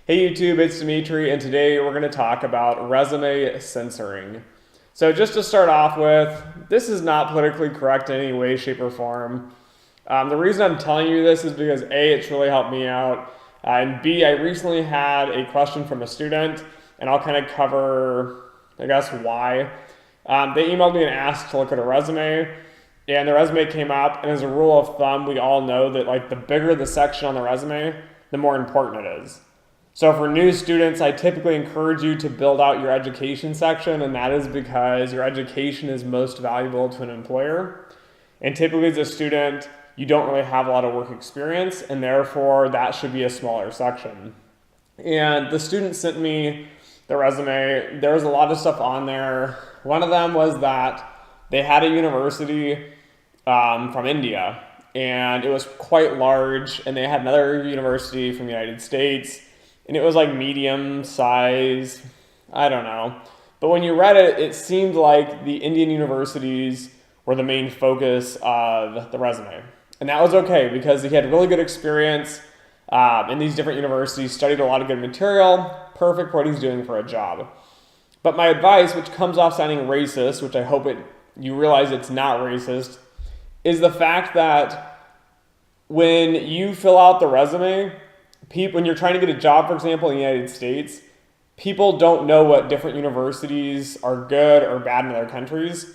Hey YouTube, it's Dimitri, and today we're going to talk about resume censoring. So just to start off with, this is not politically correct in any way, shape, or form. The reason I'm telling you this is because A, it's really helped me out, and B, I recently had a question from a student, and I'll kind of cover, I guess, why. They emailed me and asked to look at a resume, and the resume came up, and as a rule of thumb, we all know that like the bigger the section on the resume, the more important it is. So for new students, I typically encourage you to build out your education section, and that is because your education is most valuable to an employer. And typically as a student, you don't really have a lot of work experience, and therefore that should be a smaller section. And the student sent me the resume. There was a lot of stuff on there. One of them was that they had a university from India, and it was quite large, and they had another university from the United States, and it was like medium size, I don't know. But when you read it, it seemed like the Indian universities were the main focus of the resume. And that was okay because he had really good experience in these different universities, studied a lot of good material, perfect for what he's doing for a job. But my advice, which comes off sounding racist, which I hope you realize it's not racist, is the fact that when you fill out the resume, when you're trying to get a job, for example, in the United States, people don't know what different universities are good or bad in other countries.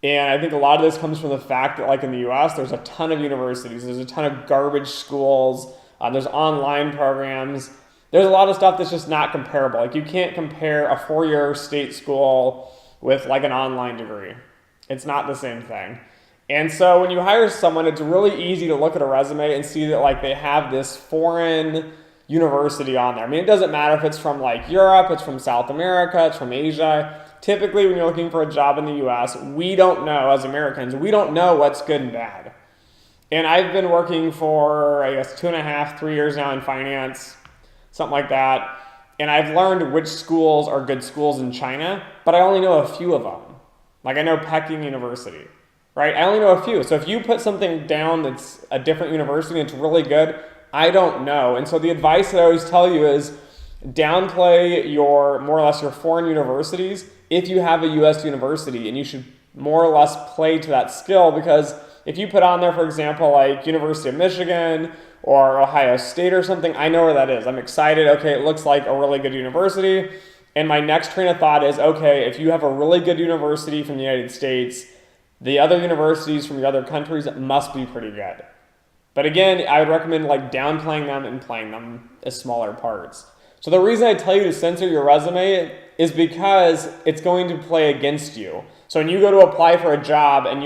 And I think a lot of this comes from the fact that, like in the US, there's a ton of universities, there's a ton of garbage schools, there's online programs. There's a lot of stuff that's just not comparable. Like you can't compare a 4-year state school with like an online degree. It's not the same thing. And so when you hire someone, it's really easy to look at a resume and see that like they have this foreign university on there. I mean, it doesn't matter if it's from like Europe, it's from South America, it's from Asia. Typically, when you're looking for a job in the US, we don't know, as Americans, we don't know what's good and bad. And I've been working for, I guess, 2.5, 3 years now in finance, something like that. And I've learned which schools are good schools in China, but I only know a few of them. Like I know Peking University. Right? I only know a few. So if you put something down that's a different university and it's really good, I don't know. And so the advice that I always tell you is downplay your, more or less, your foreign universities if you have a US university, and you should more or less play to that skill, because if you put on there, for example, like University of Michigan or Ohio State or something, I know where that is. I'm excited. Okay, it looks like a really good university. And my next train of thought is, okay, if you have a really good university from the United States, the other universities from the other countries must be pretty good. But again, I would recommend like downplaying them and playing them as smaller parts. So the reason I tell you to censor your resume is because it's going to play against you. So when you go to apply for a job and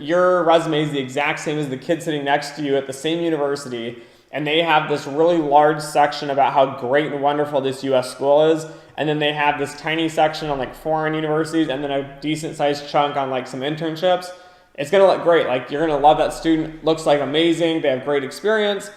your resume is the exact same as the kid sitting next to you at the same university, and they have this really large section about how great and wonderful this US school is, and then they have this tiny section on like foreign universities, and then a decent sized chunk on like some internships, it's gonna look great. Like you're gonna love that student, looks like amazing, they have great experience.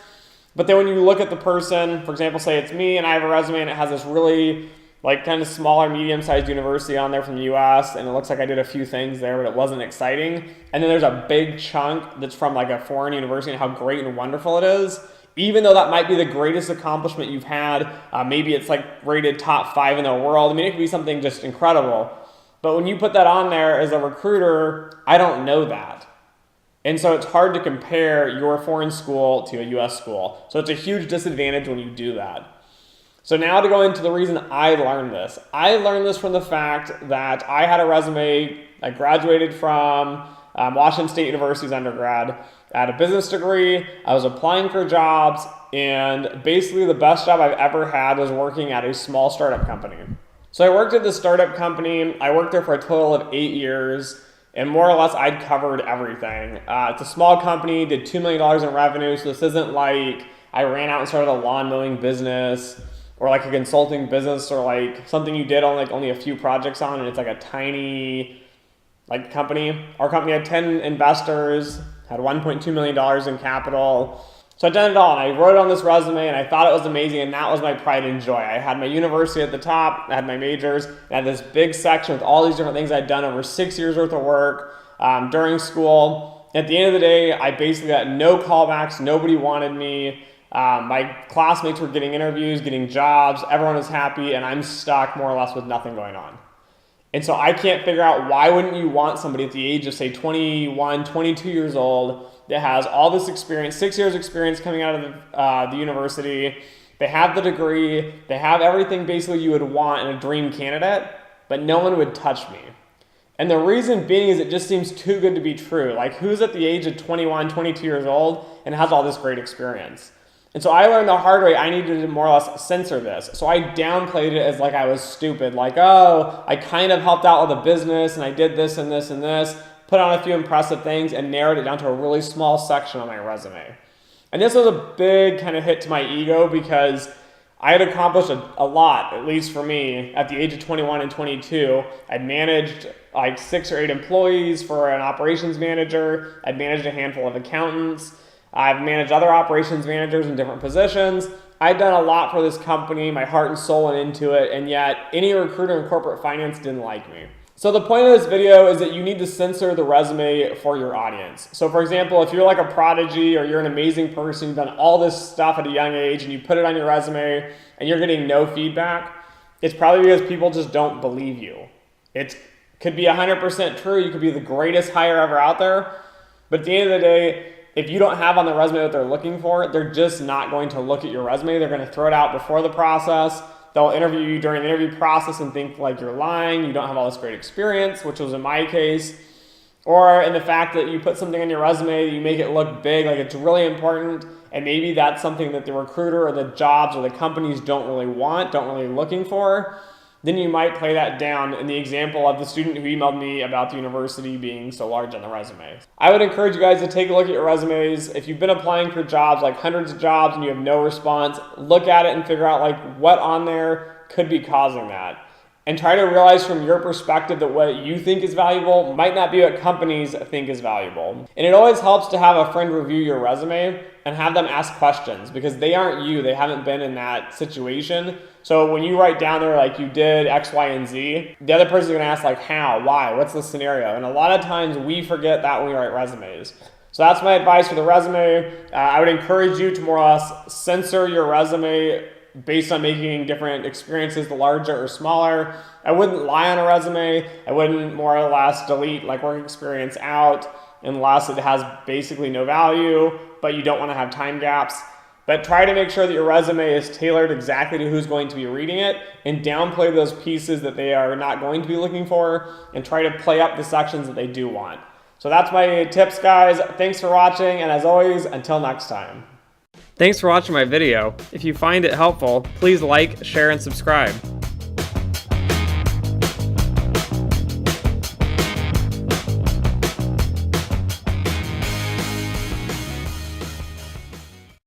But then when you look at the person, for example, say it's me and I have a resume and it has this really like kind of smaller, medium-sized university on there from the US, and it looks like I did a few things there, but it wasn't exciting. And then there's a big chunk that's from like a foreign university and how great and wonderful it is. Even though that might be the greatest accomplishment you've had, maybe it's like rated top 5 in the world. I mean, it could be something just incredible. But when you put that on there as a recruiter, I don't know that. And so it's hard to compare your foreign school to a US school. So it's a huge disadvantage when you do that. So now to go into the reason I learned this. I learned this from the fact that I had a resume. I graduated from Washington State University's undergrad. I had a business degree. I was applying for jobs, and basically the best job I've ever had was working at a small startup company. So I worked at this startup company. I worked there for a total of 8 years, and more or less I'd covered everything. It's a small company, did $2 million in revenue, so this isn't like I ran out and started a lawn mowing business or like a consulting business or like something you did on like only a few projects on, and it's like a tiny like company. Our company had 10 investors, had $1.2 million in capital. So I'd done it all, and I wrote it on this resume, and I thought it was amazing, and that was my pride and joy. I had my university at the top, I had my majors, and I had this big section with all these different things I'd done over 6 years worth of work during school. At the end of the day, I basically got no callbacks, nobody wanted me. My classmates were getting interviews, getting jobs, everyone was happy, and I'm stuck more or less with nothing going on. And so I can't figure out, why wouldn't you want somebody at the age of, say, 21, 22 years old that has all this experience, 6 years experience coming out of the university, they have the degree, they have everything basically you would want in a dream candidate, but no one would touch me. And the reason being is it just seems too good to be true. Like, who's at the age of 21, 22 years old and has all this great experience? And so I learned the hard way I needed to more or less censor this. So I downplayed it as like I was stupid. Like, oh, I kind of helped out with a business and I did this and this and this, put on a few impressive things and narrowed it down to a really small section on my resume. And this was a big kind of hit to my ego because I had accomplished a lot, at least for me, at the age of 21 and 22. I'd managed like 6 or 8 employees for an operations manager. I'd managed a handful of accountants. I've managed other operations managers in different positions. I'd done a lot for this company, my heart and soul went into it, and yet any recruiter in corporate finance didn't like me. So the point of this video is that you need to censor the resume for your audience. So for example, if you're like a prodigy or you're an amazing person, you've done all this stuff at a young age and you put it on your resume and you're getting no feedback, it's probably because people just don't believe you. It could be 100% true. You could be the greatest hire ever out there, but at the end of the day, if you don't have on the resume what they're looking for, they're just not going to look at your resume. They're going to throw it out before the process. They'll interview you during the interview process and think like you're lying, you don't have all this great experience, which was in my case. Or in the fact that you put something on your resume, you make it look big, like it's really important, and maybe that's something that the recruiter or the jobs or the companies don't really want, don't really looking for. Then you might play that down in the example of the student who emailed me about the university being so large on the resume. I would encourage you guys to take a look at your resumes. If you've been applying for jobs, like hundreds of jobs, and you have no response, look at it and figure out like what on there could be causing that. And try to realize from your perspective that what you think is valuable might not be what companies think is valuable. And it always helps to have a friend review your resume and have them ask questions because they aren't you, they haven't been in that situation. So when you write down there like you did X, Y, and Z, the other person's gonna ask like how, why, what's the scenario? And a lot of times we forget that when we write resumes. So that's my advice for the resume. I would encourage you to more or less censor your resume based on making different experiences larger or smaller. I wouldn't lie on a resume. I wouldn't more or less delete like work experience out unless it has basically no value, but you don't want to have time gaps. But try to make sure that your resume is tailored exactly to who's going to be reading it and downplay those pieces that they are not going to be looking for and try to play up the sections that they do want. So that's my tips, guys. Thanks for watching, and as always, until next time. Thanks for watching my video. If you find it helpful, please like, share, and subscribe.